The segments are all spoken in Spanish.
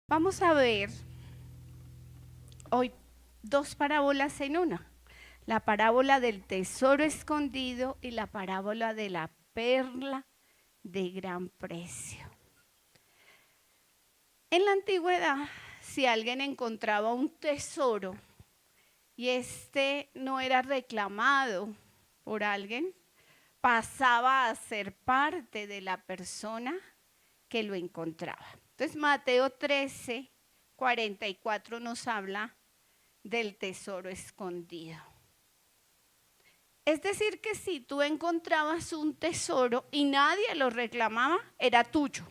Vamos a ver hoy dos parábolas en una. La parábola del tesoro escondido y la parábola de la perla de gran precio. En la antigüedad, si alguien encontraba un tesoro y este no era reclamado por alguien, pasaba a ser parte de la persona que lo encontraba. Entonces Mateo 13, 44 nos habla del tesoro escondido. Es decir, que si tú encontrabas un tesoro y nadie lo reclamaba, era tuyo.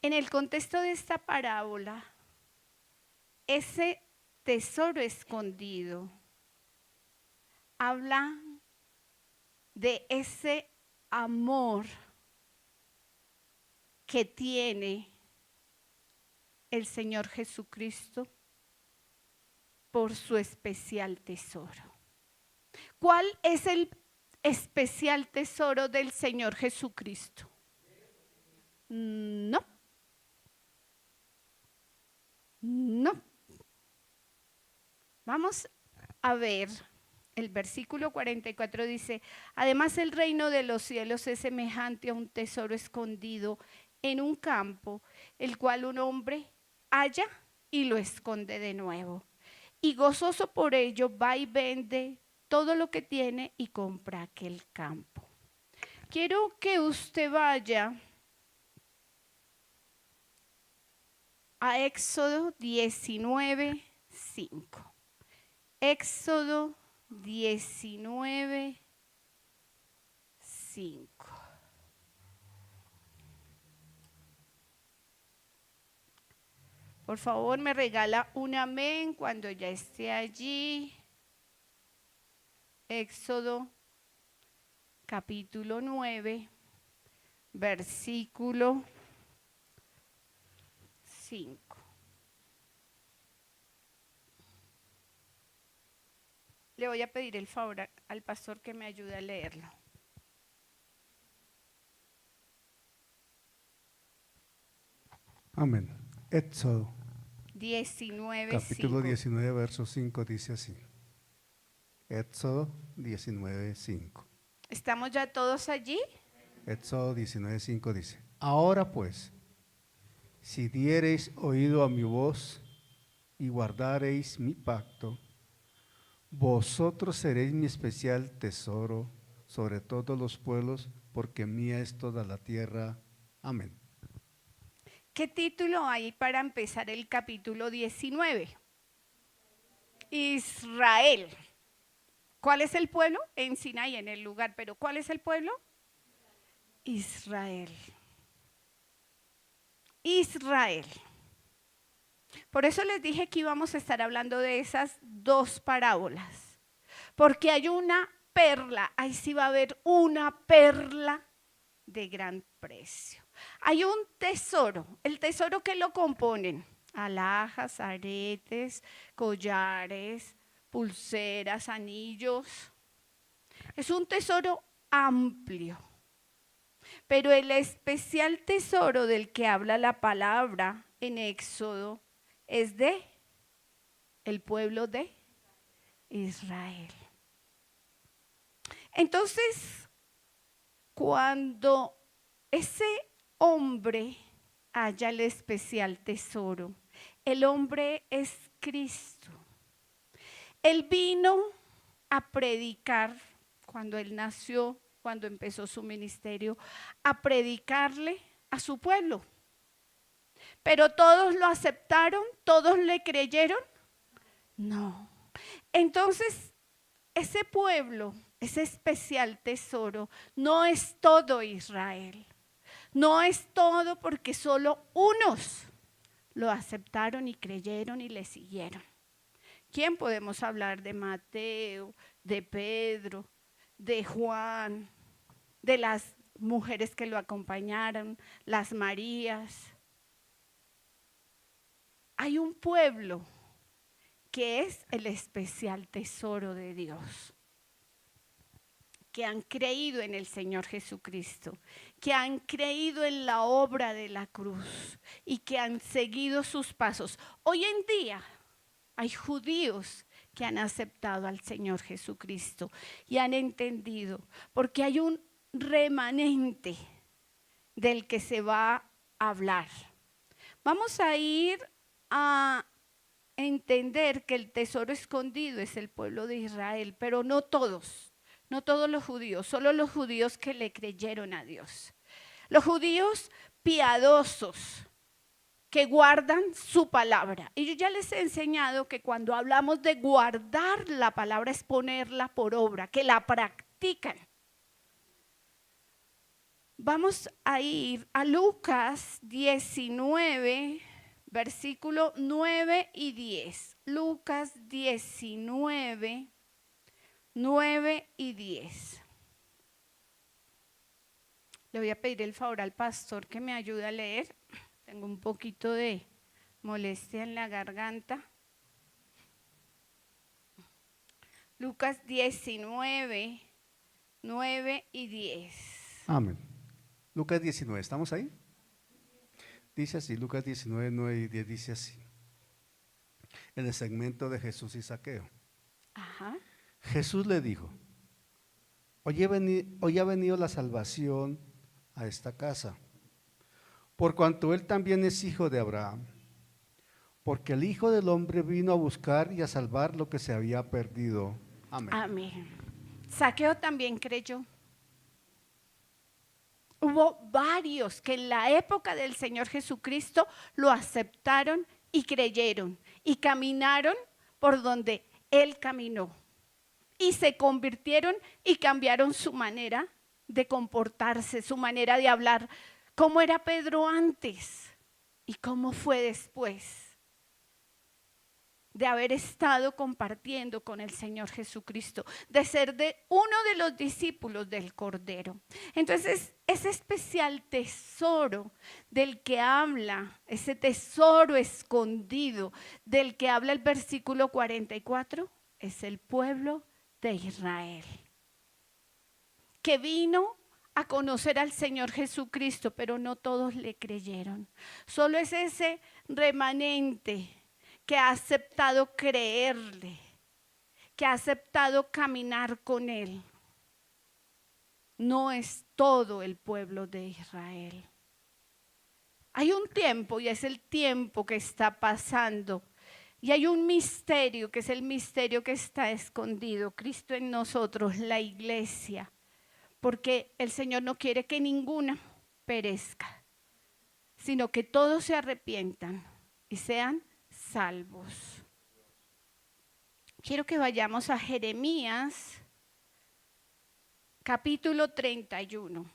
En el contexto de esta parábola, ese tesoro escondido habla de ese amor que tiene el Señor Jesucristo por su especial tesoro. ¿Cuál es el especial tesoro del Señor Jesucristo? No. Vamos a ver, el versículo 44 dice: además el reino de los cielos es semejante a un tesoro escondido en un campo, el cual un hombre halla y lo esconde de nuevo. Y gozoso por ello va y vende todo lo que tiene y compra aquel campo. Quiero que usted vaya a Éxodo 19, 5. Éxodo 19, 5. Por favor, me regala un amén cuando ya esté allí. Éxodo capítulo 9, versículo 5. Le voy a pedir el favor al pastor que me ayude a leerlo. Amén. Éxodo 19, capítulo 5. 19, verso 5 dice así. Éxodo 19, 5. ¿Estamos ya todos allí? Éxodo 19, 5 dice: ahora pues, si diereis oído a mi voz y guardareis mi pacto, vosotros seréis mi especial tesoro sobre todos los pueblos, porque mía es toda la tierra. Amén. ¿Qué título hay para empezar el capítulo 19? Israel. ¿Cuál es el pueblo? En Sinaí, en el lugar, pero ¿cuál es el pueblo? Israel. Israel. Por eso les dije que íbamos a estar hablando de esas dos parábolas, porque hay una perla, ahí sí va a haber una perla de gran precio. Hay un tesoro, el tesoro que lo componen: alhajas, aretes, collares, pulseras, anillos. Es un tesoro amplio, pero el especial tesoro del que habla la palabra en Éxodo es de el pueblo de Israel. Entonces, cuando ese hombre halla el especial tesoro, el hombre es Cristo. Él vino a predicar cuando él nació, cuando empezó su ministerio, a predicarle a su pueblo. Pero todos lo aceptaron, todos le creyeron. No. Entonces, ese pueblo, ese especial tesoro, no es todo Israel. No es todo, porque solo unos lo aceptaron y creyeron y le siguieron. ¿Quién podemos hablar? De Mateo, de Pedro, de Juan, de las mujeres que lo acompañaron, las Marías. Hay un pueblo que es el especial tesoro de Dios, que han creído en el Señor Jesucristo, que han creído en la obra de la cruz y que han seguido sus pasos. Hoy en día hay judíos que han aceptado al Señor Jesucristo y han entendido, porque hay un remanente del que se va a hablar. Vamos a ir a entender que el tesoro escondido es el pueblo de Israel, pero no todos, no todos los judíos, solo los judíos que le creyeron a Dios. Los judíos piadosos que guardan su palabra. Y yo ya les he enseñado que cuando hablamos de guardar la palabra es ponerla por obra, que la practican. Vamos a ir a Lucas 19, versículo 9 y 10. Lucas 19, 9 y 10. Le voy a pedir el favor al pastor que me ayude a leer. Tengo un poquito de molestia en la garganta. Lucas 19, 9 y 10. Amén. Lucas 19, ¿estamos ahí? Dice así, Lucas 19, 9 y 10 dice así. En el segmento de Jesús y Zaqueo. Ajá. Jesús le dijo, hoy ha venido la salvación a esta casa, por cuanto él también es hijo de Abraham, porque el Hijo del Hombre vino a buscar y a salvar lo que se había perdido. Amén. Amén. Zaqueo también creyó. Hubo varios que en la época del Señor Jesucristo lo aceptaron y creyeron y caminaron por donde Él caminó y se convirtieron y cambiaron su manera de comportarse, su manera de hablar. ¿Cómo era Pedro antes y cómo fue después de haber estado compartiendo con el Señor Jesucristo, de ser de uno de los discípulos del Cordero? Entonces, ese especial tesoro del que habla, ese tesoro escondido del que habla el versículo 44, es el pueblo de Israel, que vino a conocer al Señor Jesucristo, pero no todos le creyeron. Solo es ese remanente que ha aceptado creerle, que ha aceptado caminar con Él. No es todo el pueblo de Israel. Hay un tiempo, y es el tiempo que está pasando, y hay un misterio, que es el misterio que está escondido, Cristo en nosotros, la iglesia, porque el Señor no quiere que ninguna perezca, sino que todos se arrepientan y sean salvos. Quiero que vayamos a Jeremías capítulo 31.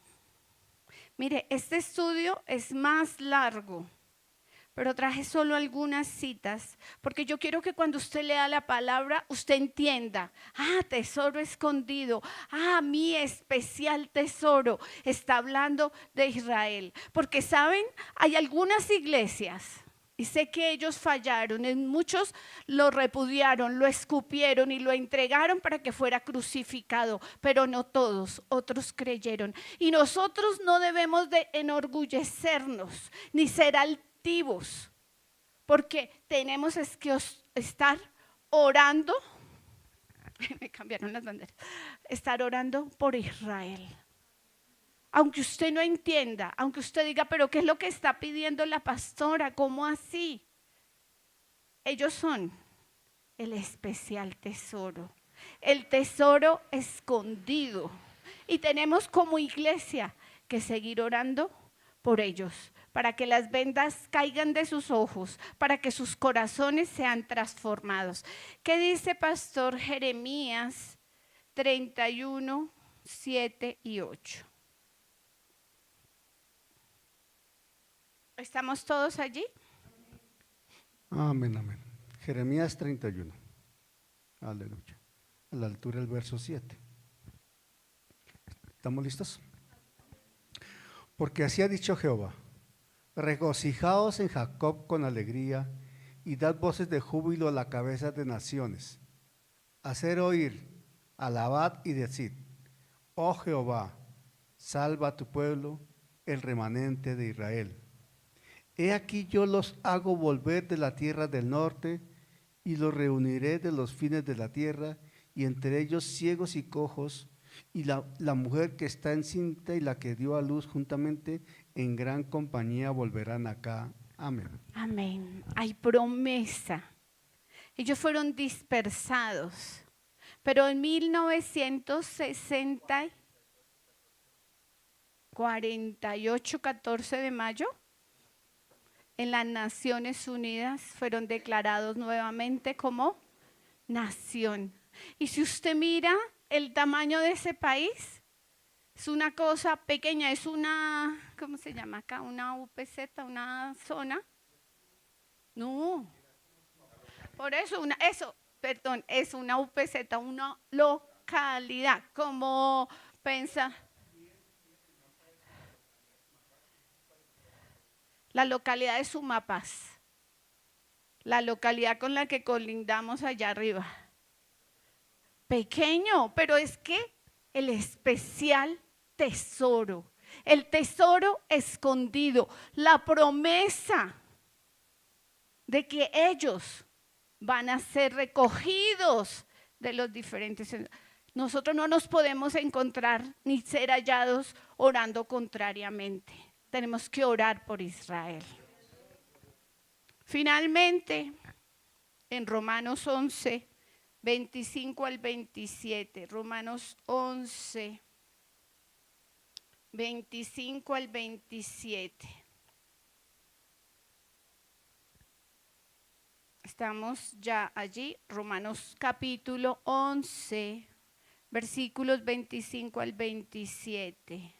Mire, este estudio es más largo, pero traje solo algunas citas, porque yo quiero que cuando usted lea la palabra, usted entienda, tesoro escondido, mi especial tesoro, está hablando de Israel. Porque saben, hay algunas iglesias, y sé que ellos fallaron, en muchos lo repudiaron, lo escupieron y lo entregaron para que fuera crucificado, pero no todos, otros creyeron. Y nosotros no debemos de enorgullecernos, ni ser altivos, porque tenemos que estar orando, me cambiaron las banderas, estar orando por Israel. Aunque usted no entienda, aunque usted diga, pero ¿qué es lo que está pidiendo la pastora? ¿Cómo así? Ellos son el especial tesoro, el tesoro escondido. Y tenemos como iglesia que seguir orando por ellos, para que las vendas caigan de sus ojos, para que sus corazones sean transformados. ¿Qué dice pastor Jeremías 31, 7 y 8? ¿Estamos todos allí? Amén, amén. Jeremías 31. Aleluya. A la altura del verso 7. ¿Estamos listos? Porque así ha dicho Jehová: regocijaos en Jacob con alegría y dad voces de júbilo a la cabeza de naciones. Hacer oír, alabad y decid: oh Jehová, salva a tu pueblo, el remanente de Israel. He aquí yo los hago volver de la tierra del norte y los reuniré de los fines de la tierra, y entre ellos ciegos y cojos, y la mujer que está encinta y la que dio a luz juntamente en gran compañía volverán acá. Amén. Amén. Hay promesa. Ellos fueron dispersados, pero en 1960, 48, 14 de mayo, en las Naciones Unidas fueron declarados nuevamente como nación. Y si usted mira el tamaño de ese país, es una cosa pequeña, es una, ¿cómo se llama acá? Una UPZ, una zona. No, por eso, es una UPZ, una localidad, como pensa. La localidad de Sumapaz, la localidad con la que colindamos allá arriba. Pequeño, pero es que el especial tesoro, el tesoro escondido, la promesa de que ellos van a ser recogidos de los diferentes. Nosotros no nos podemos encontrar ni ser hallados orando contrariamente. Tenemos que orar por Israel. Finalmente, en Romanos 11, 25 al 27, Romanos 11, 25 al 27. Estamos ya allí, Romanos capítulo 11, versículos 25 al 27.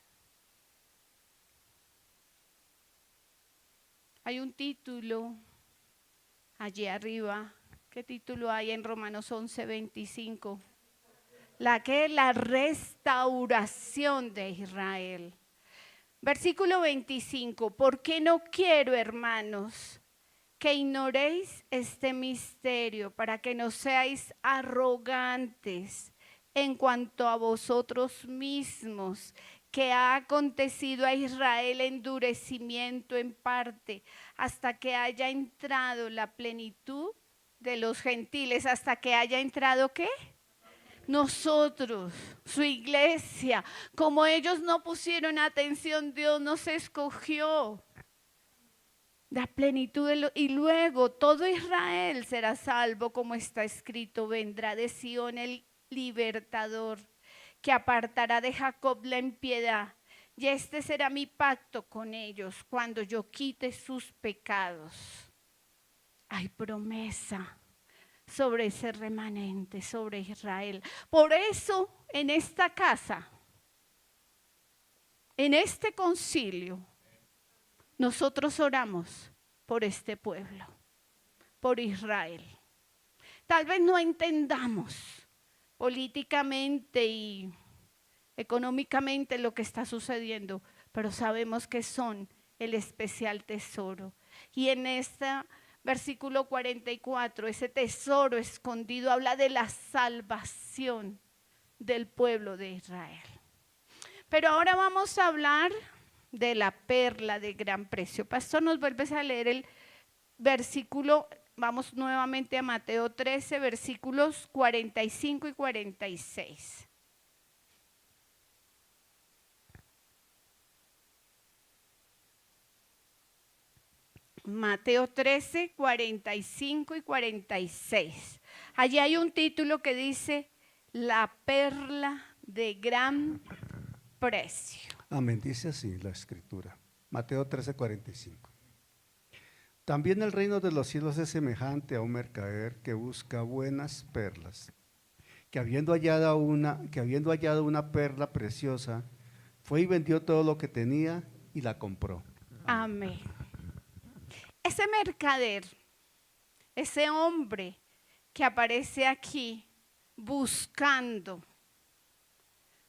Hay un título allí arriba. ¿Qué título hay en Romanos 11, 25? La restauración de Israel. Versículo 25. ¿Por qué no quiero, hermanos, que ignoréis este misterio, para que no seáis arrogantes en cuanto a vosotros mismos, que ha acontecido a Israel endurecimiento en parte, hasta que haya entrado la plenitud de los gentiles? ¿Hasta que haya entrado qué? Nosotros, su iglesia. Como ellos no pusieron atención, Dios nos escogió. La plenitud y luego todo Israel será salvo, como está escrito: vendrá de Sión el libertador, que apartará de Jacob la impiedad, y este será mi pacto con ellos cuando yo quite sus pecados. Hay promesa sobre ese remanente, sobre Israel. Por eso en esta casa, en este concilio, nosotros oramos por este pueblo, por Israel. Tal vez no entendamos políticamente y económicamente lo que está sucediendo, pero sabemos que son el especial tesoro. Y en este versículo 44, ese tesoro escondido habla de la salvación del pueblo de Israel. Pero ahora vamos a hablar de la perla de gran precio. Pastor, ¿nos vuelves a leer el versículo? Vamos nuevamente a Mateo 13, versículos 45 y 46. Mateo 13, 45 y 46. Allí hay un título que dice: la perla de gran precio. Amén, dice así la escritura. Mateo 13, 45. También el reino de los cielos es semejante a un mercader que busca buenas perlas, que habiendo hallado una perla preciosa, fue y vendió todo lo que tenía y la compró. Amén. Ese mercader, ese hombre que aparece aquí, buscando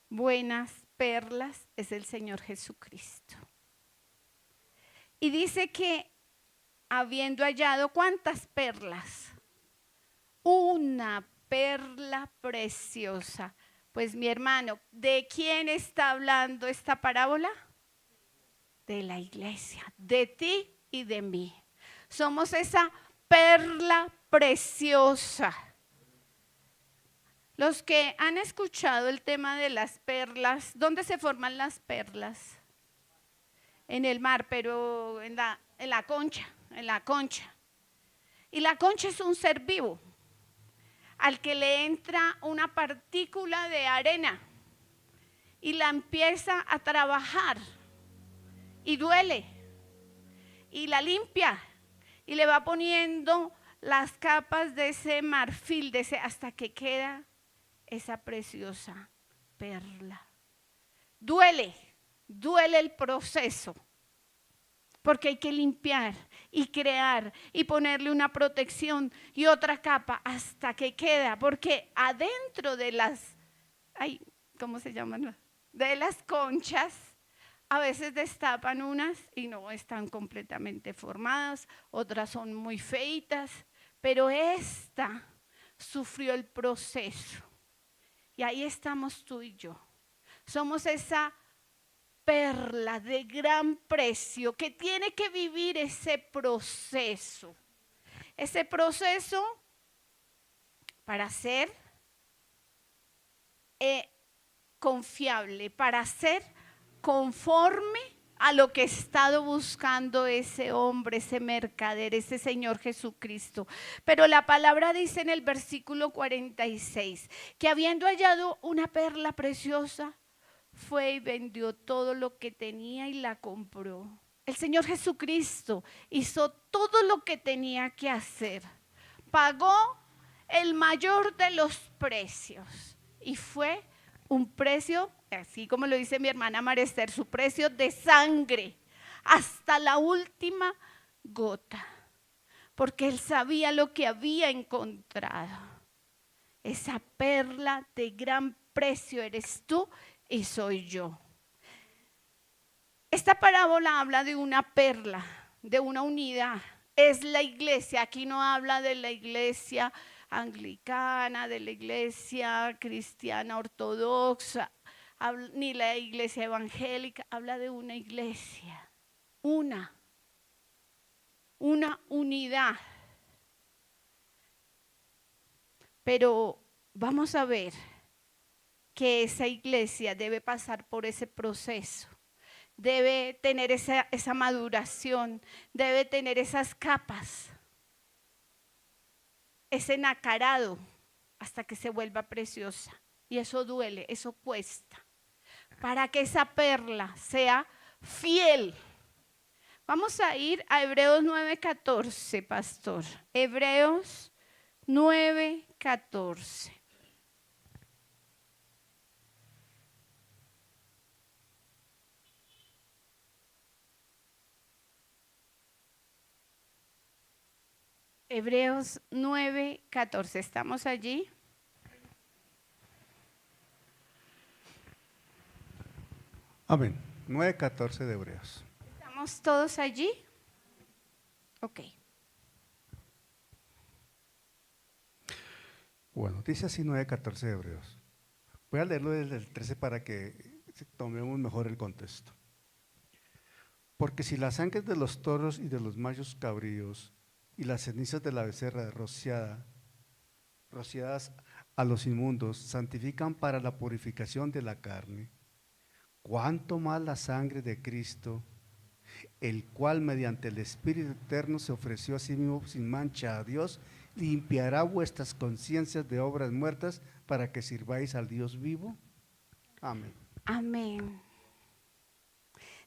buenas perlas es el Señor Jesucristo. Y dice que habiendo hallado, ¿cuántas perlas? Una perla preciosa. Pues mi hermano, ¿de quién está hablando esta parábola? De la iglesia, de ti y de mí. Somos esa perla preciosa. Los que han escuchado el tema de las perlas, ¿dónde se forman las perlas? En el mar, pero en la concha, en la concha. Y la concha es un ser vivo al que le entra una partícula de arena y la empieza a trabajar y duele y la limpia y le va poniendo las capas de ese marfil, hasta que queda esa preciosa perla. Duele el proceso, porque hay que limpiar y crear y ponerle una protección y otra capa hasta que queda, porque adentro de las, ¿cómo se llaman? De las conchas, a veces destapan unas y no están completamente formadas, otras son muy feitas, pero esta sufrió el proceso. Y ahí estamos tú y yo. Somos esa perla de gran precio que tiene que vivir ese proceso. Ese proceso para ser confiable, para ser conforme a lo que ha estado buscando ese hombre, ese mercader, ese Señor Jesucristo. Pero la palabra dice en el versículo 46 que habiendo hallado una perla preciosa, fue y vendió todo lo que tenía y la compró. El Señor Jesucristo hizo todo lo que tenía que hacer. Pagó el mayor de los precios y fue un precio, así como lo dice mi hermana María Esther, su precio de sangre hasta la última gota, porque él sabía lo que había encontrado. Esa perla de gran precio eres tú y soy yo. Esta parábola habla de una perla, de una unidad. Es la iglesia. Aquí no habla de la iglesia anglicana, de la iglesia cristiana ortodoxa, ni la iglesia evangélica. Habla de una iglesia, una unidad. Pero vamos a ver que esa iglesia debe pasar por ese proceso, debe tener esa maduración, debe tener esas capas, ese nacarado hasta que se vuelva preciosa. Y eso duele, eso cuesta, para que esa perla sea fiel. Vamos a ir a Hebreos 9:14, pastor. Hebreos 9:14. Hebreos 9:14, ¿estamos allí? Amén. 9:14 de Hebreos. ¿Estamos todos allí? Ok. Bueno, dice así 9:14 de Hebreos. Voy a leerlo desde el 13 para que tomemos mejor el contexto. Porque si las sangre de los toros y de los machos cabríos y las cenizas de la becerra rociadas a los inmundos santifican para la purificación de la carne, cuánto más la sangre de Cristo, el cual mediante el Espíritu Eterno se ofreció a sí mismo sin mancha a Dios, limpiará vuestras conciencias de obras muertas para que sirváis al Dios vivo. Amén. Amén.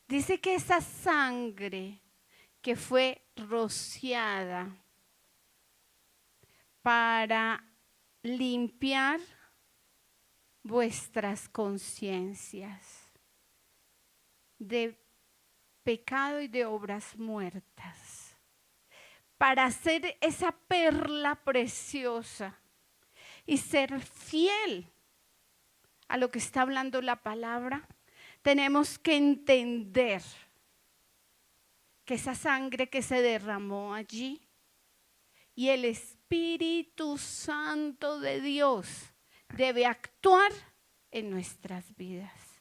Dice que esa sangre que fue rociada para limpiar vuestras conciencias de pecado y de obras muertas, para hacer esa perla preciosa y ser fiel a lo que está hablando la palabra, tenemos que entender que esa sangre que se derramó allí y el Espíritu Santo de Dios debe actuar en nuestras vidas.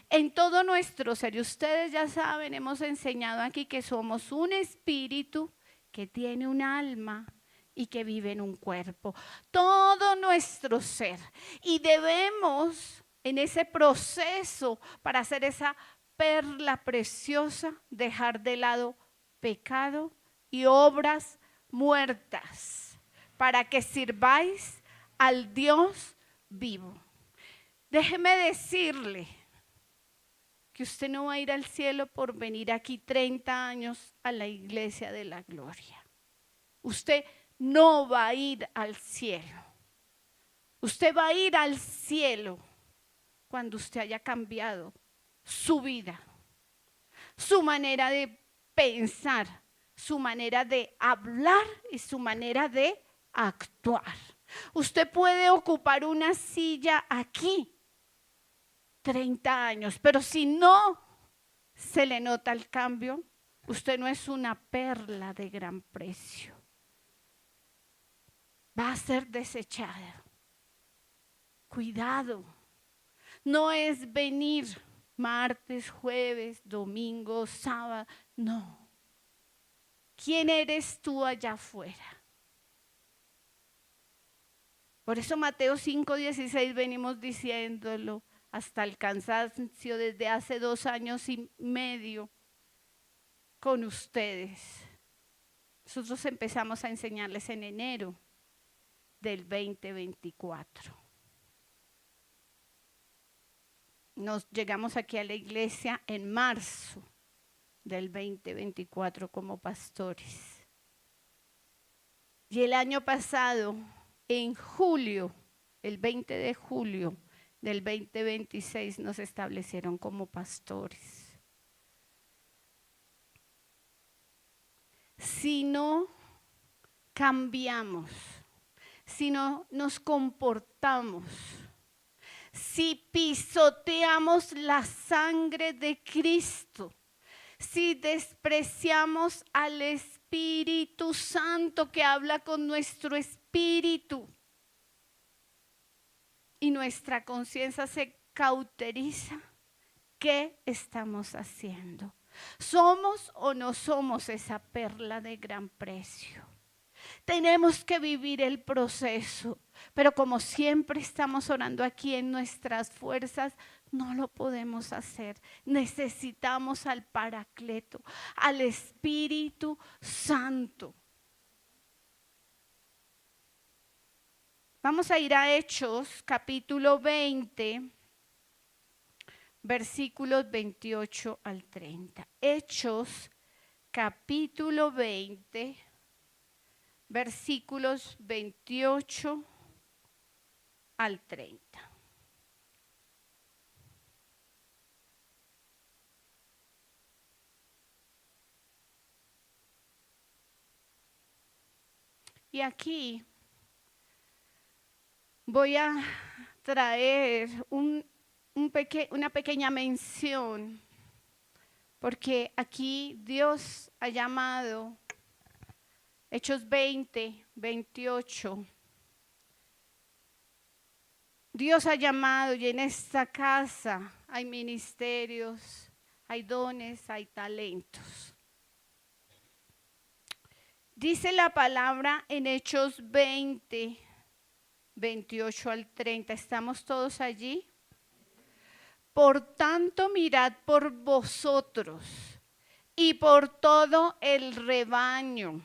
En todo nuestro ser, y ustedes ya saben, hemos enseñado aquí que somos un espíritu que tiene un alma y que vive en un cuerpo. Todo nuestro ser. Y debemos, en ese proceso, para hacer esa perla preciosa, dejar de lado pecado y obras muertas, para que sirváis al Dios vivo. Déjeme decirle que usted no va a ir al cielo por venir aquí 30 años a la iglesia de la gloria. Usted no va a ir al cielo. Usted va a ir al cielo cuando usted haya cambiado su vida, su manera de pensar, su manera de hablar y su manera de actuar. Usted puede ocupar una silla aquí 30 años, pero si no se le nota el cambio, usted no es una perla de gran precio. Va a ser desechada. Cuidado. No es venir martes, jueves, domingo, sábado. No. ¿Quién eres tú allá afuera? Por eso Mateo 5:16 venimos diciéndolo hasta el cansancio desde hace 2 años y medio con ustedes. Nosotros empezamos a enseñarles en enero del 2024. Nos llegamos aquí a la iglesia en marzo del 2024 como pastores. Y el año pasado, en julio, el 20 de julio del 2026, nos establecieron como pastores. Si no cambiamos, si no nos comportamos, si pisoteamos la sangre de Cristo, si despreciamos al Espíritu Santo que habla con nuestro espíritu y nuestra conciencia se cauteriza, ¿qué estamos haciendo? ¿Somos o no somos esa perla de gran precio? Tenemos que vivir el proceso, pero como siempre estamos orando aquí en nuestras fuerzas, no lo podemos hacer. Necesitamos al Paracleto, al Espíritu Santo. Vamos a ir a Hechos, capítulo 20, versículos 28 al 30. Hechos, capítulo 20, versículos 28 al 30. Y aquí voy a traer una pequeña mención, porque aquí Dios ha llamado, Hechos 20, 28, Dios ha llamado y en esta casa hay ministerios, hay dones, hay talentos. Dice la palabra en Hechos 20, 28 al 30. ¿Estamos todos allí? Por tanto, mirad por vosotros y por todo el rebaño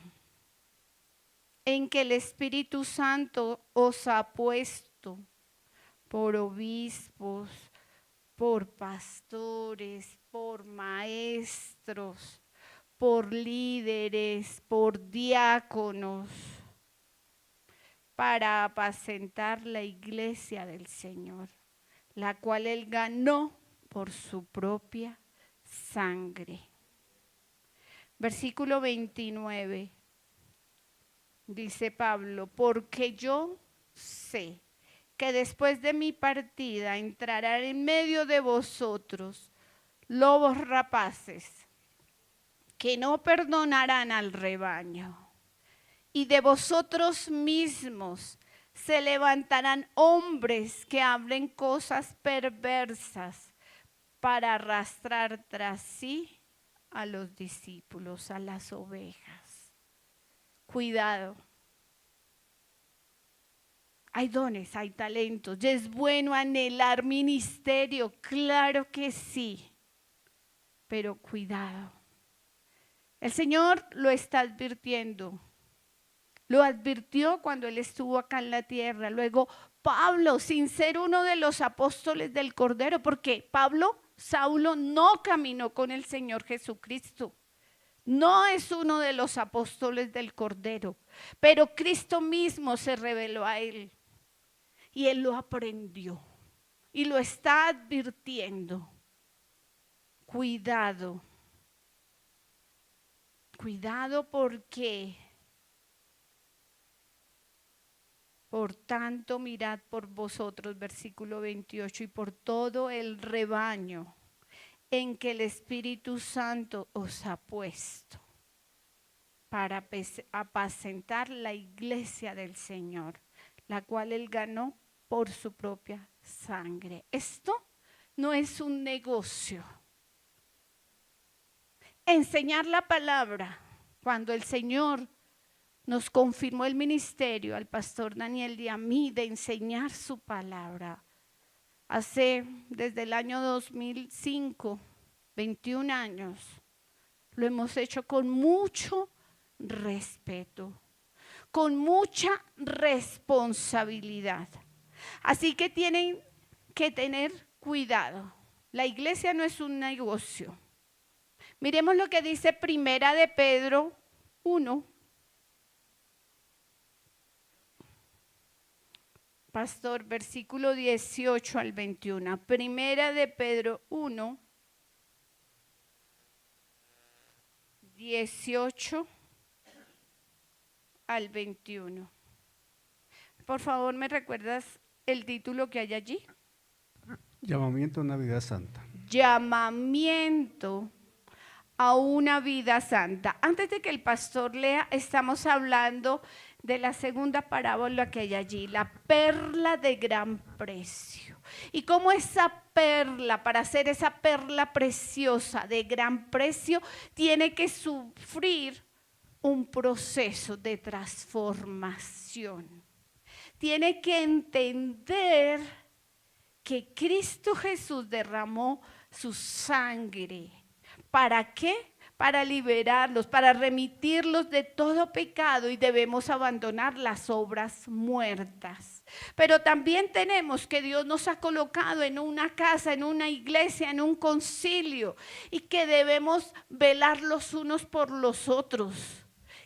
en que el Espíritu Santo os ha puesto por obispos, por pastores, por maestros, por líderes, por diáconos, para apacentar la iglesia del Señor, la cual Él ganó por su propia sangre. Versículo 29, dice Pablo, porque yo sé que después de mi partida entrarán en medio de vosotros lobos rapaces, que no perdonarán al rebaño. Y de vosotros mismos se levantarán hombres que hablen cosas perversas para arrastrar tras sí a los discípulos, a las ovejas. Cuidado. Hay dones, hay talentos. ¿Y es bueno anhelar ministerio? Claro que sí. Pero cuidado. El Señor lo está advirtiendo. Lo advirtió cuando Él estuvo acá en la tierra. Luego Pablo, sin ser uno de los apóstoles del Cordero, porque Saulo no caminó con el Señor Jesucristo. No es uno de los apóstoles del Cordero, pero Cristo mismo se reveló a él y él lo aprendió y lo está advirtiendo. Cuidado, cuidado porque por tanto mirad por vosotros, versículo 28, y por todo el rebaño en que el Espíritu Santo os ha puesto para apacentar la iglesia del Señor, la cual Él ganó por su propia sangre. Esto no es un negocio. Enseñar la palabra, cuando el Señor nos confirmó el ministerio al pastor Daniel y a mí de enseñar su palabra, desde el año 2005, 21 años, lo hemos hecho con mucho respeto, con mucha responsabilidad. Así que tienen que tener cuidado. La iglesia no es un negocio. Miremos lo que dice Primera de Pedro 1. Pastor, versículo 18 al 21. Primera de Pedro 1, 18 al 21. Por favor, ¿me recuerdas el título que hay allí? Llamamiento a una vida santa. Llamamiento a una vida santa. Antes de que el pastor lea, estamos hablando de la segunda parábola que hay allí, la perla de gran precio. Y cómo esa perla, para ser esa perla preciosa de gran precio, tiene que sufrir un proceso de transformación. Tiene que entender que Cristo Jesús derramó su sangre. ¿Para qué? Para liberarlos, para remitirlos de todo pecado, y debemos abandonar las obras muertas. Pero también tenemos que Dios nos ha colocado en una casa, en una iglesia, en un concilio, y que debemos velar los unos por los otros.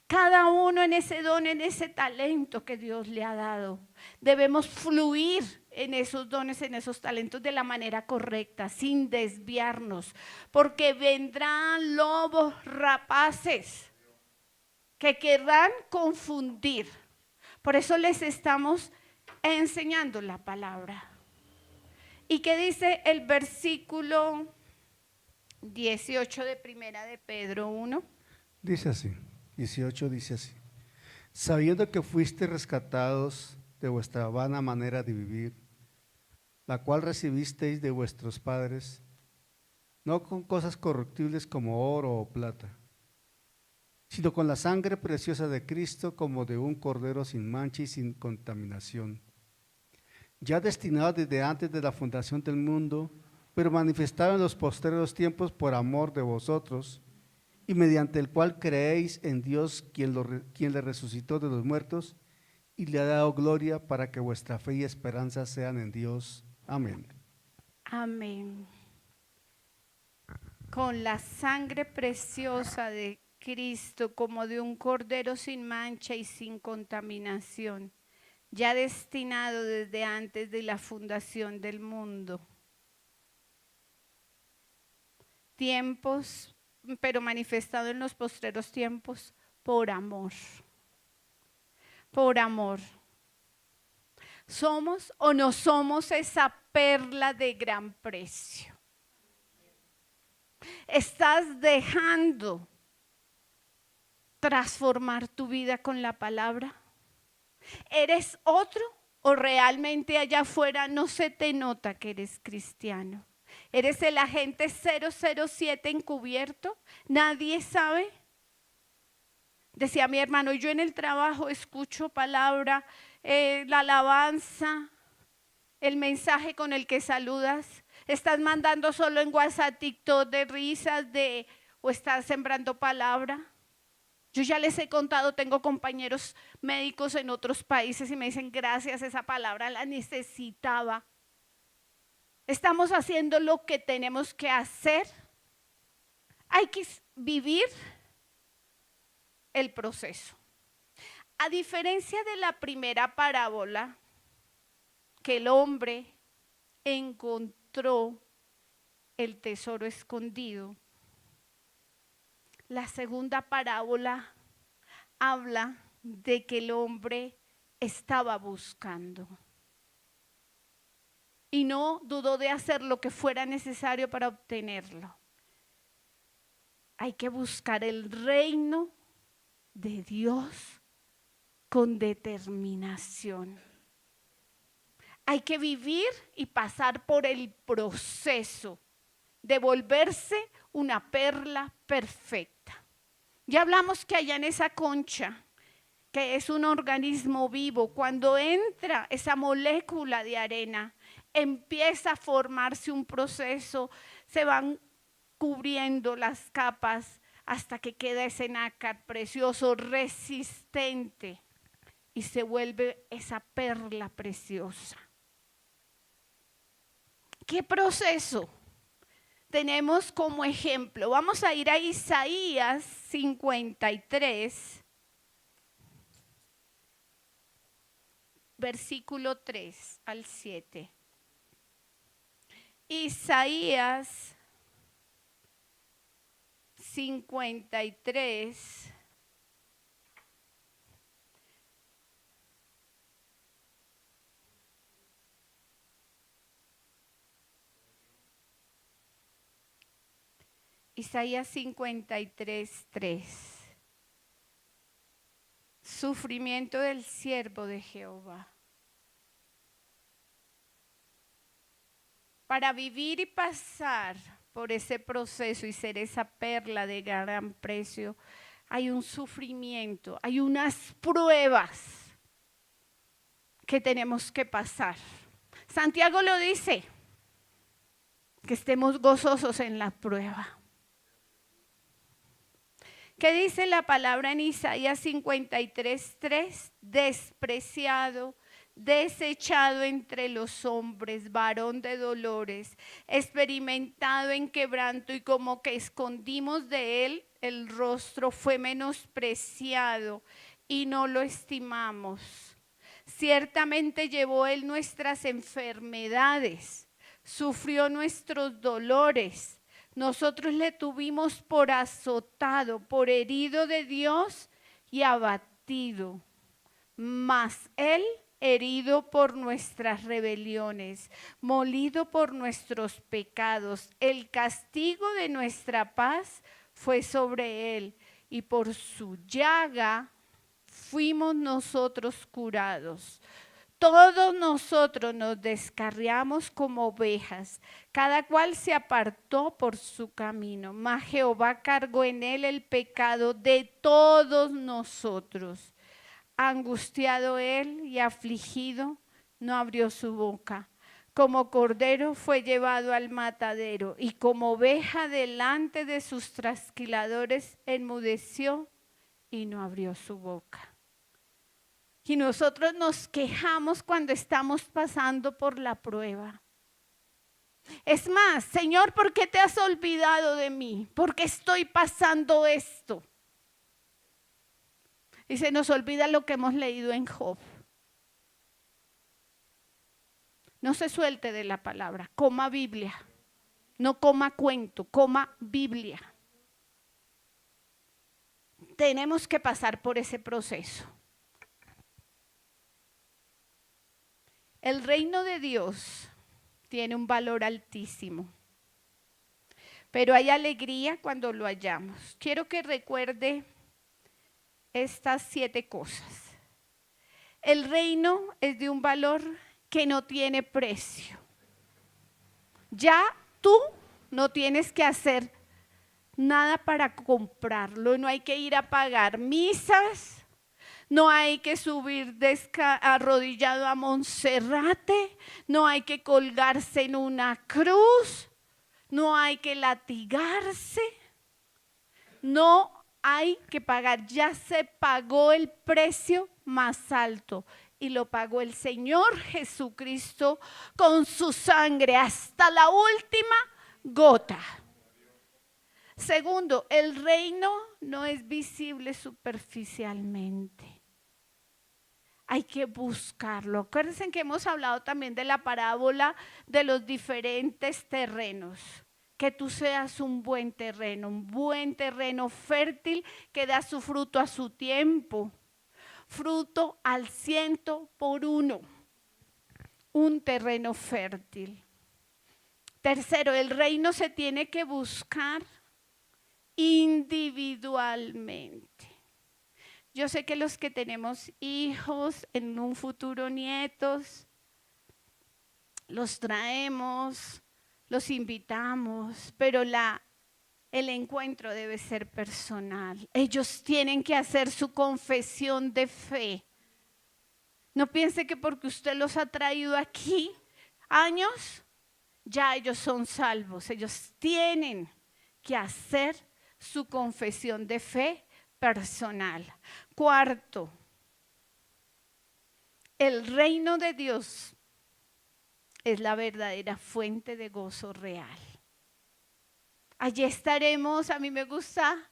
Cada uno en ese don, en ese talento que Dios le ha dado. Debemos fluir en esos dones, en esos talentos de la manera correcta, sin desviarnos, porque vendrán lobos rapaces que querrán confundir. Por eso les estamos enseñando la palabra. ¿Y qué dice el versículo 18 de Primera de Pedro 1? Dice así, 18 dice así: sabiendo que fuiste rescatados de vuestra vana manera de vivir, la cual recibisteis de vuestros padres, no con cosas corruptibles como oro o plata, sino con la sangre preciosa de Cristo, como de un cordero sin mancha y sin contaminación, ya destinado desde antes de la fundación del mundo, pero manifestado en los postreros tiempos por amor de vosotros, y mediante el cual creéis en Dios, quien le resucitó de los muertos y le ha dado gloria, para que vuestra fe y esperanza sean en Dios. Amén. Amén. Con la sangre preciosa de Cristo, como de un cordero sin mancha y sin contaminación, ya destinado desde antes de la fundación del mundo. Tiempos, pero manifestado en los postreros tiempos por amor. Por amor. ¿Somos o no somos esa perla de gran precio? ¿Estás dejando transformar tu vida con la palabra? ¿Eres otro o realmente allá afuera no se te nota que eres cristiano? ¿Eres el agente 007 encubierto? ¿Nadie sabe? Decía mi hermano, yo en el trabajo escucho palabra, la alabanza, el mensaje con el que saludas. ¿Estás mandando solo en WhatsApp, TikTok de risas o estás sembrando palabra? Yo ya les he contado, tengo compañeros médicos en otros países y me dicen, gracias, esa palabra la necesitaba. Estamos haciendo lo que tenemos que hacer. Hay que vivir el proceso. A diferencia de la primera parábola, que el hombre encontró el tesoro escondido, la segunda parábola habla de que el hombre estaba buscando y no dudó de hacer lo que fuera necesario para obtenerlo. Hay que buscar el reino de Dios con determinación. Hay que vivir y pasar por el proceso de volverse una perla perfecta. Ya hablamos que allá en esa concha, que es un organismo vivo, cuando entra esa molécula de arena, empieza a formarse un proceso, se van cubriendo las capas hasta que queda ese nácar precioso, resistente, y se vuelve esa perla preciosa. ¿Qué proceso tenemos como ejemplo? Vamos a ir a Isaías 53, versículo 3 al 7. Isaías 53, Isaías 53, 3. Sufrimiento del siervo de Jehová. Para vivir y pasar por ese proceso y ser esa perla de gran precio, hay un sufrimiento, hay unas pruebas que tenemos que pasar. Santiago lo dice, que estemos gozosos en la prueba. ¿Qué dice la palabra en Isaías 53, 3? Despreciado, desechado entre los hombres, varón de dolores, experimentado en quebranto, y como que escondimos de él el rostro, fue menospreciado y no lo estimamos. Ciertamente llevó él nuestras enfermedades, sufrió nuestros dolores. Nosotros le tuvimos por azotado, por herido de Dios y abatido. Mas él herido por nuestras rebeliones, molido por nuestros pecados. El castigo de nuestra paz fue sobre él, y por su llaga fuimos nosotros curados. Todos nosotros nos descarriamos como ovejas, cada cual se apartó por su camino, mas Jehová cargó en él el pecado de todos nosotros. Angustiado él y afligido, no abrió su boca. Como cordero fue llevado al matadero, y como oveja delante de sus trasquiladores enmudeció y no abrió su boca. Y nosotros nos quejamos cuando estamos pasando por la prueba. Es más, Señor, ¿por qué te has olvidado de mí? ¿Por qué estoy pasando esto? Y se nos olvida lo que hemos leído en Job. No se suelte de la palabra, coma Biblia. No coma cuento, coma Biblia. Tenemos que pasar por ese proceso. El reino de Dios tiene un valor altísimo, pero hay alegría cuando lo hallamos. Quiero que recuerde estas 7 cosas. El reino es de un valor que no tiene precio. Ya tú no tienes que hacer nada para comprarlo, no hay que ir a pagar misas, no hay que subir arrodillado a Monserrate, no hay que colgarse en una cruz, no hay que latigarse, no hay que pagar, ya se pagó el precio más alto y lo pagó el Señor Jesucristo con su sangre hasta la última gota. Segundo, el reino no es visible superficialmente. Hay que buscarlo. Acuérdense que hemos hablado también de la parábola de los diferentes terrenos. Que tú seas un buen terreno fértil que da su fruto a su tiempo. Fruto al 100%. Un terreno fértil. Tercero, el reino se tiene que buscar individualmente. Yo sé que los que tenemos hijos, en un futuro nietos, los traemos, los invitamos, pero el encuentro debe ser personal. Ellos tienen que hacer su confesión de fe. No piense que porque usted los ha traído aquí años, ya ellos son salvos. Ellos tienen que hacer su confesión de fe personal. Cuarto, el reino de Dios es la verdadera fuente de gozo real. Allí estaremos. A mí me gusta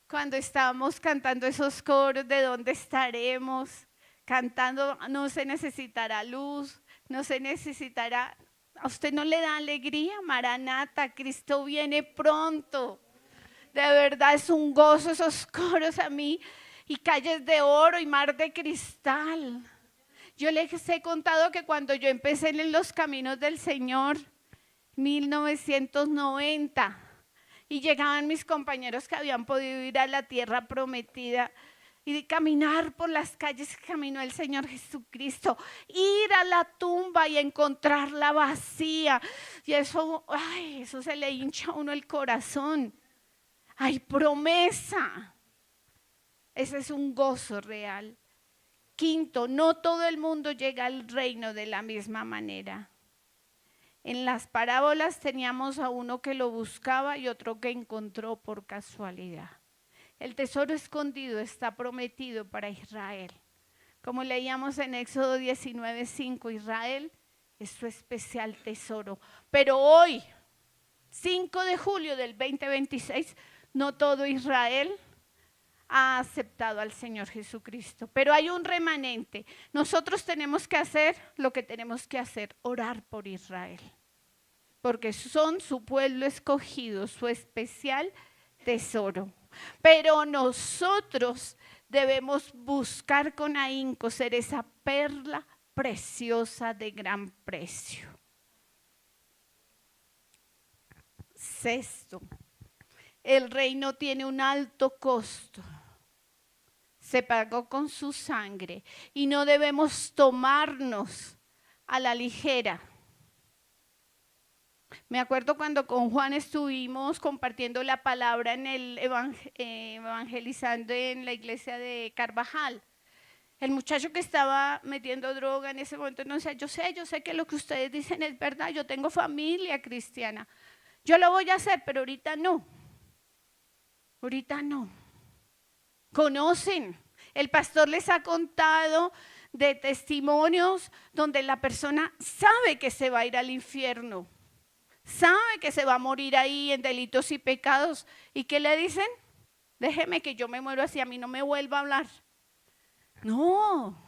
cuando estábamos cantando esos coros de dónde estaremos, cantando, no se necesitará luz, no se necesitará. ¿A usted no le da alegría? Maranata, Cristo viene pronto. De verdad es un gozo esos coros a mí, y calles de oro y mar de cristal. Yo les he contado que cuando yo empecé en los caminos del Señor, 1990, y llegaban mis compañeros que habían podido ir a la tierra prometida y de caminar por las calles que caminó el Señor Jesucristo, ir a la tumba y encontrarla vacía, y eso se le hincha a uno el corazón. Hay promesa. Ese es un gozo real. Quinto, no todo el mundo llega al reino de la misma manera. En las parábolas teníamos a uno que lo buscaba y otro que encontró por casualidad. El tesoro escondido está prometido para Israel. Como leíamos en Éxodo 19:5, Israel es su especial tesoro. Pero hoy, 5 de julio del 2026, no todo Israel ha aceptado al Señor Jesucristo, pero hay un remanente. Nosotros tenemos que hacer lo que tenemos que hacer, orar por Israel, porque son su pueblo escogido, su especial tesoro. Pero nosotros debemos buscar con ahínco ser esa perla preciosa de gran precio. Sexto, el reino tiene un alto costo. Se pagó con su sangre y no debemos tomarnos a la ligera. Me acuerdo cuando con Juan estuvimos compartiendo la palabra en el evangelizando en la iglesia de Carvajal. El muchacho que estaba metiendo droga en ese momento nos decía, yo sé que lo que ustedes dicen es verdad, yo tengo familia cristiana. Yo lo voy a hacer, pero ahorita no. Ahorita no. Conocen. El pastor les ha contado de testimonios donde la persona sabe que se va a ir al infierno. Sabe que se va a morir ahí en delitos y pecados. ¿Y qué le dicen? Déjeme que yo me muero así, a mí no me vuelva a hablar. No.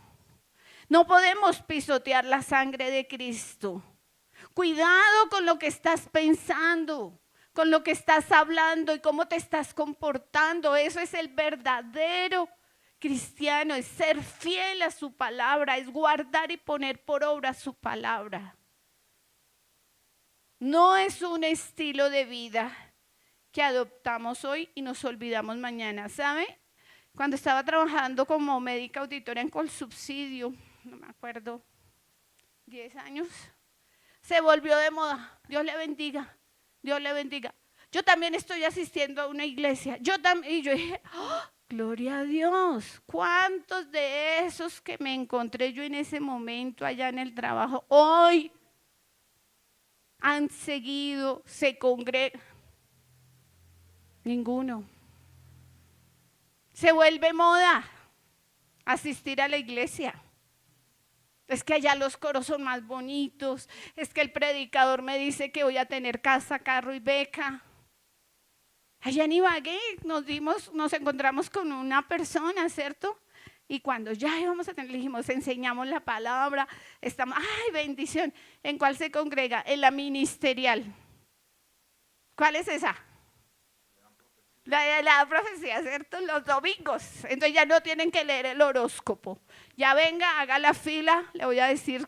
No podemos pisotear la sangre de Cristo. Cuidado con lo que estás pensando, con lo que estás hablando y cómo te estás comportando. Eso es el verdadero cristiano es ser fiel a su palabra, es guardar y poner por obra su palabra. No es un estilo de vida que adoptamos hoy y nos olvidamos mañana, ¿sabe? Cuando estaba trabajando como médica auditora en Colsubsidio, no me acuerdo, 10 años, se volvió de moda. Dios le bendiga, Dios le bendiga. Yo también estoy asistiendo a una iglesia. Y yo dije, ¡oh, gloria a Dios! ¿Cuántos de esos que me encontré yo en ese momento allá en el trabajo hoy han seguido, se congregan? Ninguno. Se vuelve moda asistir a la iglesia. Es que allá los coros son más bonitos. Es que el predicador me dice que voy a tener casa, carro y beca. Allá en Ibagué nos encontramos con una persona, ¿cierto? Y cuando ya íbamos a tener, le dijimos, enseñamos la palabra, estamos, ¡ay, bendición! ¿En cuál se congrega? En la ministerial. ¿Cuál es esa? La profecía, ¿cierto? Los domingos. Entonces ya no tienen que leer el horóscopo. Ya venga, haga la fila, le voy a decir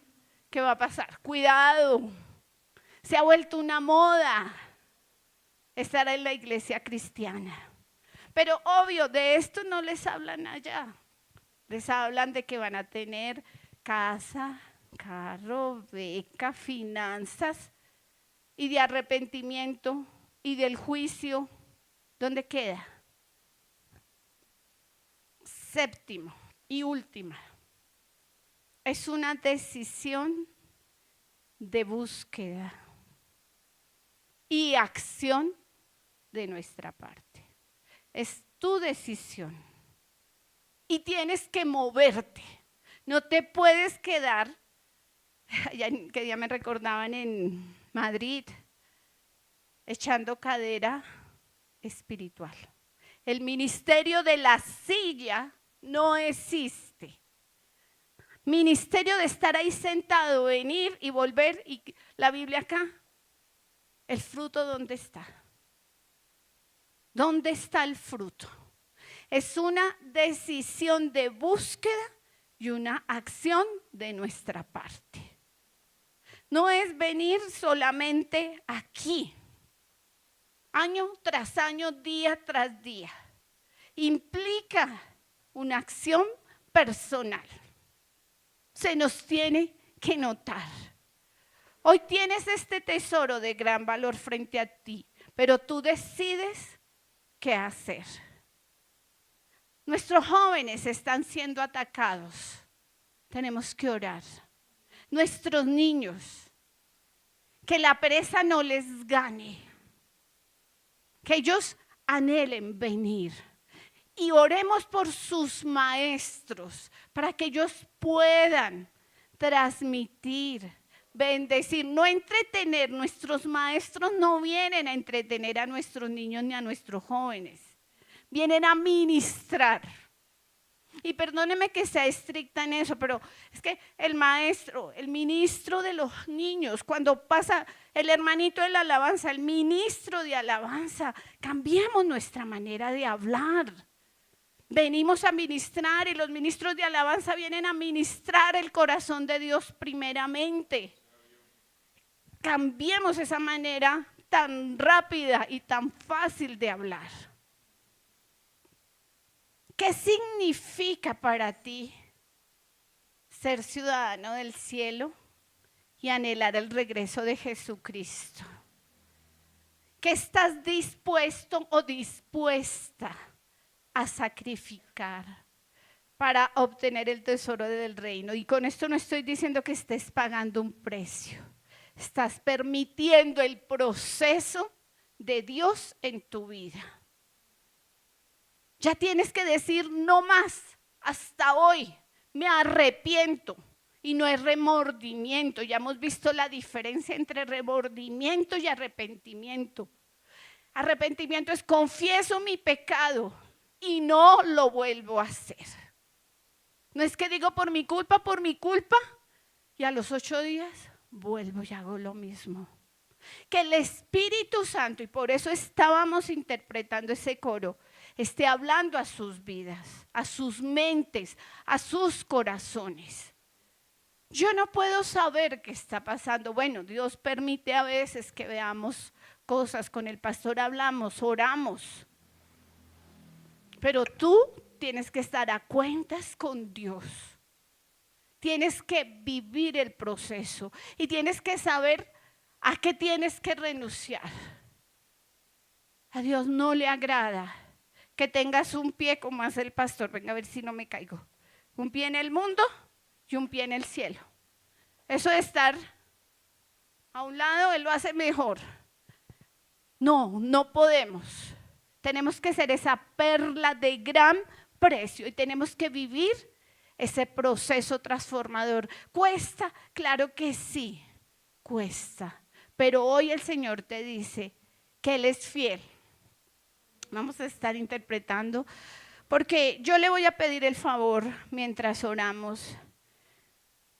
qué va a pasar. Cuidado, se ha vuelto una moda estar en la iglesia cristiana. Pero obvio, de esto no les hablan allá. Les hablan de que van a tener casa, carro, beca, finanzas, y de arrepentimiento y del juicio. ¿Dónde queda? Séptimo y última. Es una decisión de búsqueda y acción de nuestra parte. Es tu decisión y tienes que moverte. No te puedes quedar, que ya me recordaban en Madrid, echando cadera espiritual. El ministerio de la silla no existe. Ministerio de estar ahí sentado, venir y volver, y la Biblia acá. ¿El fruto dónde está? ¿Dónde está el fruto? Es una decisión de búsqueda y una acción de nuestra parte. No es venir solamente aquí, año tras año, día tras día. Implica una acción personal. Se nos tiene que notar. Hoy tienes este tesoro de gran valor frente a ti, pero tú decides qué hacer. Nuestros jóvenes están siendo atacados. Tenemos que orar. Nuestros niños, que la pereza no les gane. Que ellos anhelen venir y oremos por sus maestros para que ellos puedan transmitir, bendecir, no entretener. Nuestros maestros no vienen a entretener a nuestros niños ni a nuestros jóvenes, vienen a ministrar. Y perdóneme que sea estricta en eso, pero es que el maestro, el ministro de los niños, cuando pasa el hermanito de la alabanza, el ministro de alabanza, cambiemos nuestra manera de hablar. Venimos a ministrar y los ministros de alabanza vienen a ministrar el corazón de Dios primeramente. Cambiemos esa manera tan rápida y tan fácil de hablar. ¿Qué significa para ti ser ciudadano del cielo y anhelar el regreso de Jesucristo? ¿Qué estás dispuesto o dispuesta a sacrificar para obtener el tesoro del reino? Y con esto no estoy diciendo que estés pagando un precio. Estás permitiendo el proceso de Dios en tu vida. Ya tienes que decir no más, hasta hoy me arrepiento. Y no es remordimiento, ya hemos visto la diferencia entre remordimiento y arrepentimiento. Arrepentimiento es confieso mi pecado y no lo vuelvo a hacer. No es que digo por mi culpa y a los 8 días vuelvo y hago lo mismo. Que el Espíritu Santo, y por eso estábamos interpretando ese coro, esté hablando a sus vidas, a sus mentes, a sus corazones. Yo no puedo saber qué está pasando. Bueno, Dios permite a veces que veamos cosas, con el pastor hablamos, oramos. Pero tú tienes que estar a cuentas con Dios. Tienes que vivir el proceso y tienes que saber a qué tienes que renunciar. A Dios no le agrada que tengas un pie, como hace el pastor, venga a ver si no me caigo, un pie en el mundo y un pie en el cielo. Eso de estar a un lado, Él lo hace mejor. No podemos. Tenemos que ser esa perla de gran precio y tenemos que vivir ese proceso transformador. ¿Cuesta? Claro que sí, cuesta. Pero hoy el Señor te dice que Él es fiel. Vamos a estar interpretando, porque yo le voy a pedir el favor mientras oramos,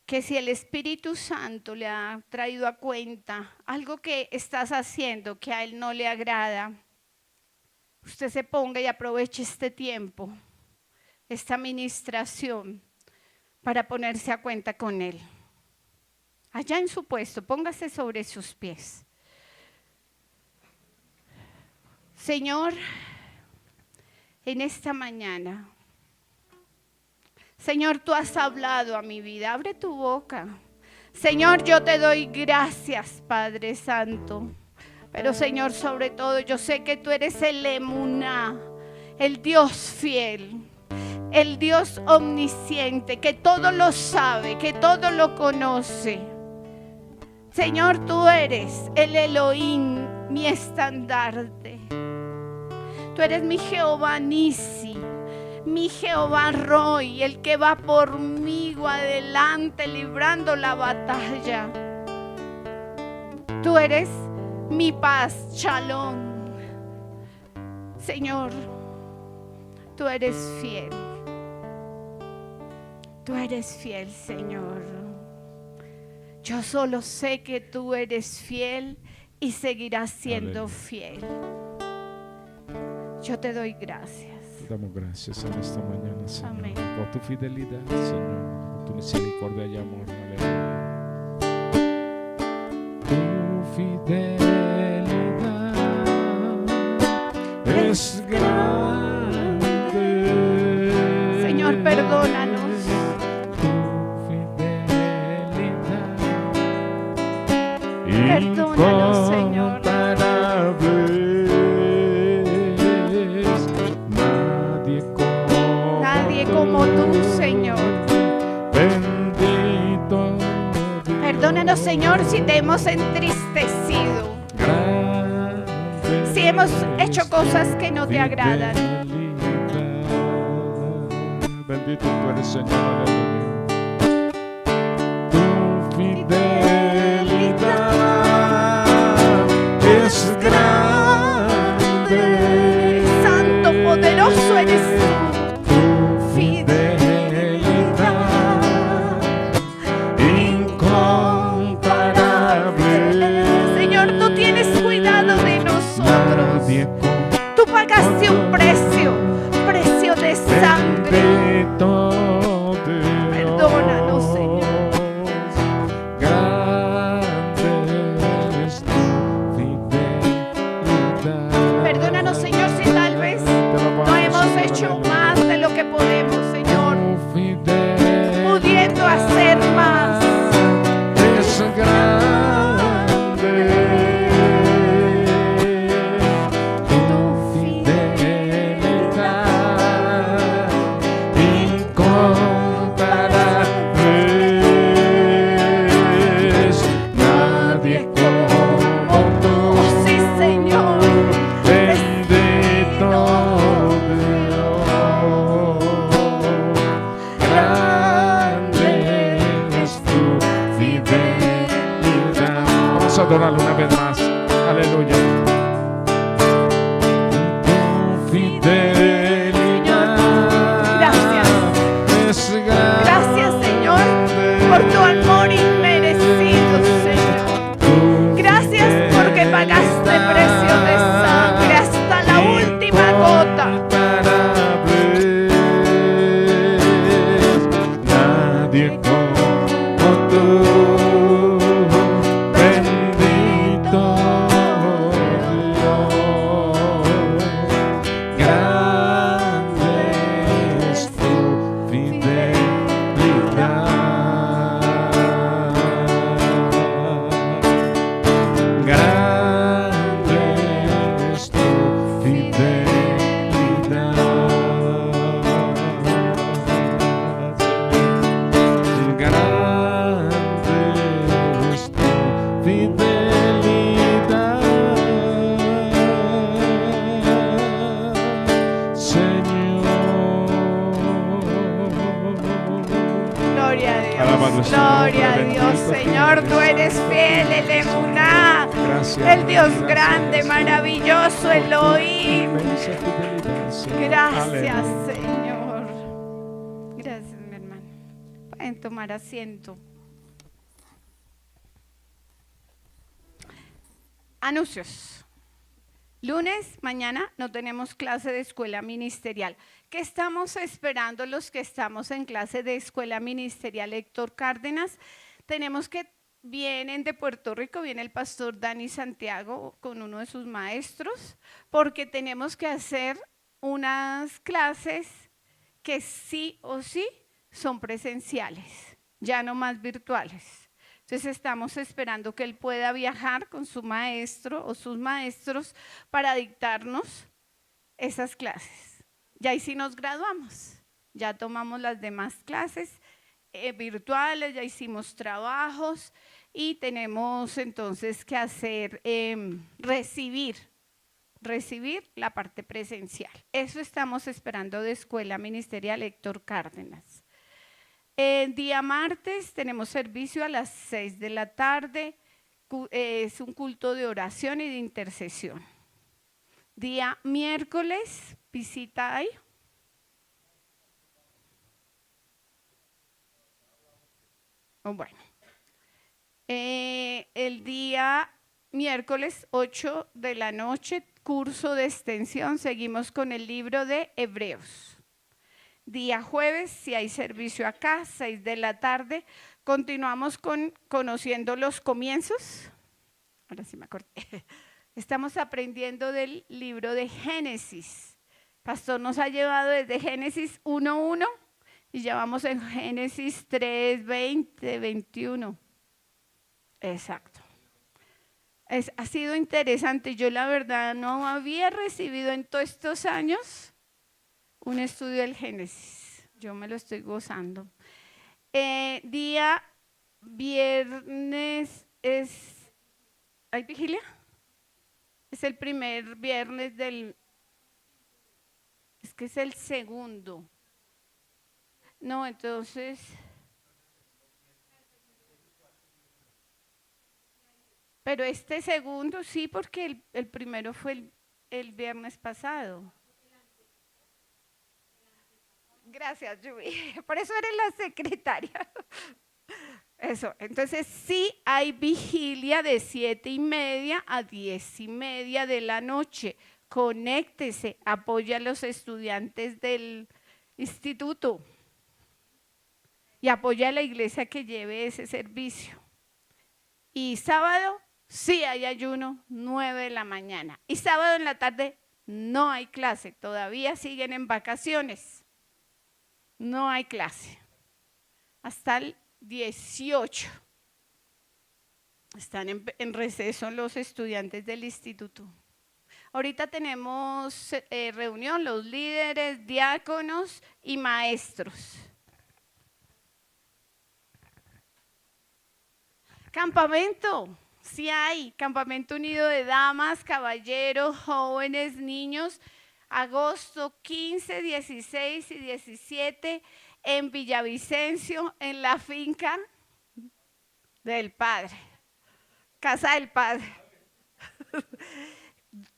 que si el Espíritu Santo le ha traído a cuenta algo que estás haciendo que a Él no le agrada, usted se ponga y aproveche este tiempo, esta ministración, para ponerse a cuenta con Él. Allá en su puesto, póngase sobre sus pies. Señor, en esta mañana, Señor, tú has hablado a mi vida, abre tu boca. Señor, yo te doy gracias, Padre Santo. Pero Señor, sobre todo, yo sé que tú eres el Emuná, el Dios fiel, el Dios omnisciente, que todo lo sabe, que todo lo conoce. Señor, tú eres el Elohim, mi estandarte. Tú eres mi Jehová Nisi, mi Jehová Roy, el que va por mí adelante librando la batalla. Tú eres mi paz, Shalom. Señor, tú eres fiel. Tú eres fiel, Señor. Yo solo sé que tú eres fiel y seguirás siendo fiel. Yo te doy gracias. Te damos gracias en esta mañana, Señor. Amén. Por tu fidelidad, Señor. Por tu misericordia y amor. Aleluya. Tu fidelidad es grande. Señor, perdónanos. Perdónanos, Señor. Nadie como tú, Señor. Bendito. Perdónanos, Señor, si te hemos entristecido, si hemos hecho cosas que no te agradan. Bendito tú eres, Señor. Aleluya. Tu fidelidad es grande. Santo, poderoso eres tú. Tu fidelidad incomparable. Señor, tú tienes cuidado de nosotros. Nadie Tú pagaste un precio de sangre. Perdónanos, Señor. Grande es tu fidelidad. Perdónanos, Señor, si tal vez no hemos hecho más de lo que podemos, Señor, pudiendo hacer más. Es grande tu fidelidad incomparable. Nadie como tú. Oh, sí, Señor. Bendito Dios, grande es tu fidelidad. Vamos a adorarlo una vez más. Aleluya. Tu fidelidad. Gracias. Es grande. Gracias, Señor, por tu amor inmerecido, Señor. Gracias porque pagaste precio de sangre hasta la última gota. Gloria a Dios, Señor, tú eres fiel, el Emuná, el Dios grande, maravilloso, Elohim. Gracias, Señor. Gracias, mi hermano. Pueden tomar asiento. Anuncios. Lunes, mañana, no tenemos clase de escuela ministerial. ¿Qué estamos esperando los que estamos en clase de escuela ministerial Héctor Cárdenas? Tenemos que, vienen de Puerto Rico, viene el pastor Dani Santiago con uno de sus maestros, porque tenemos que hacer unas clases que sí o sí son presenciales, ya no más virtuales. Entonces estamos esperando que él pueda viajar con su maestro o sus maestros para dictarnos esas clases. Ya ahí sí nos graduamos, ya tomamos las demás clases virtuales, ya hicimos trabajos y tenemos entonces que hacer, recibir la parte presencial. Eso estamos esperando de Escuela Ministerial Héctor Cárdenas. El día martes tenemos servicio a las 6 de la tarde, es un culto de oración y de intercesión. Día miércoles, visita ahí. Bueno, el día miércoles 8 de la noche, curso de extensión, seguimos con el libro de Hebreos. Día jueves, si hay servicio acá, 6 de la tarde, continuamos con conociendo los comienzos. Ahora sí me acordé. Estamos aprendiendo del libro de Génesis. Pastor nos ha llevado desde Génesis 1:1 y ya vamos en Génesis 3:20, 21. Exacto. Ha sido interesante. Yo la verdad no había recibido en todos estos años un estudio del Génesis. Yo me lo estoy gozando. Día viernes ¿hay vigilia? Es el primer viernes es que es el segundo. No, entonces. Pero este segundo sí, porque el primero fue el viernes pasado. Gracias, Judy. Por eso eres la secretaria. Eso, entonces sí hay vigilia de 7:30 a 10:30 de la noche. Conéctese, apoya a los estudiantes del instituto y apoya a la iglesia que lleve ese servicio. Y sábado sí hay ayuno, 9 de la mañana. Y sábado en la tarde no hay clase, todavía siguen en vacaciones. No hay clase. Hasta el 18. Están en receso los estudiantes del instituto. Ahorita tenemos reunión, los líderes, diáconos y maestros. Campamento, sí hay, campamento unido de damas, caballeros, jóvenes, niños, agosto 15, 16 y 17 en Villavicencio, en la finca del Padre, Casa del Padre.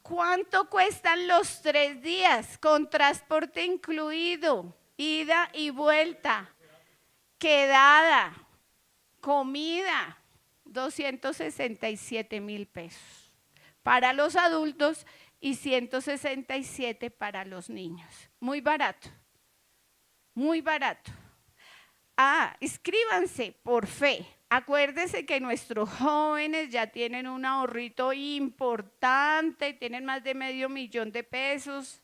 ¿Cuánto cuestan los 3 días? Con transporte incluido, ida y vuelta, quedada, comida, 267,000 pesos para los adultos y 167 para los niños. Muy barato, muy barato. Inscríbanse por fe. Acuérdense que nuestros jóvenes ya tienen un ahorrito importante, tienen más de $500,000 de pesos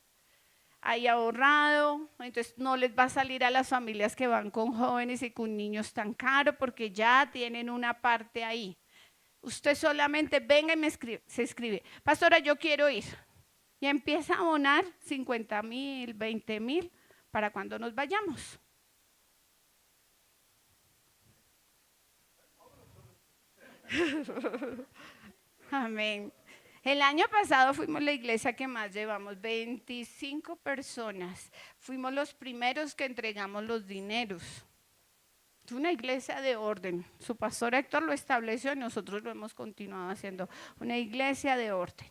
ahí ahorrado, entonces no les va a salir a las familias que van con jóvenes y con niños tan caro porque ya tienen una parte ahí. Usted solamente venga y se escribe, pastora, yo quiero ir. Y empieza a abonar 50,000, 20,000 para cuando nos vayamos. Amén. El año pasado fuimos la iglesia que más llevamos, 25 personas. Fuimos los primeros que entregamos los dineros. Es una iglesia de orden. Su pastor Héctor lo estableció y nosotros lo hemos continuado haciendo. Una iglesia de orden.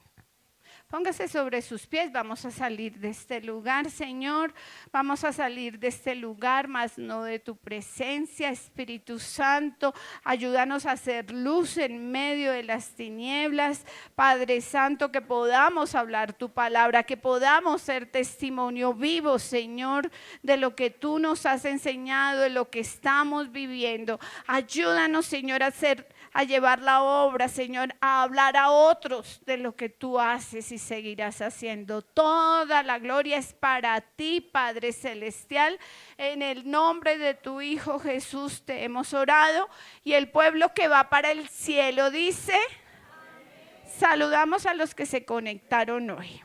Póngase sobre sus pies, vamos a salir de este lugar, Señor, vamos a salir de este lugar, mas no de tu presencia, Espíritu Santo, ayúdanos a hacer luz en medio de las tinieblas, Padre Santo, que podamos hablar tu palabra, que podamos ser testimonio vivo, Señor, de lo que tú nos has enseñado, de lo que estamos viviendo. Ayúdanos, Señor, a llevar la obra, Señor, a hablar a otros de lo que tú haces y seguirás haciendo. Toda la gloria es para ti, Padre Celestial. En el nombre de tu Hijo Jesús te hemos orado. Y el pueblo que va para el cielo dice: amén. Saludamos a los que se conectaron hoy.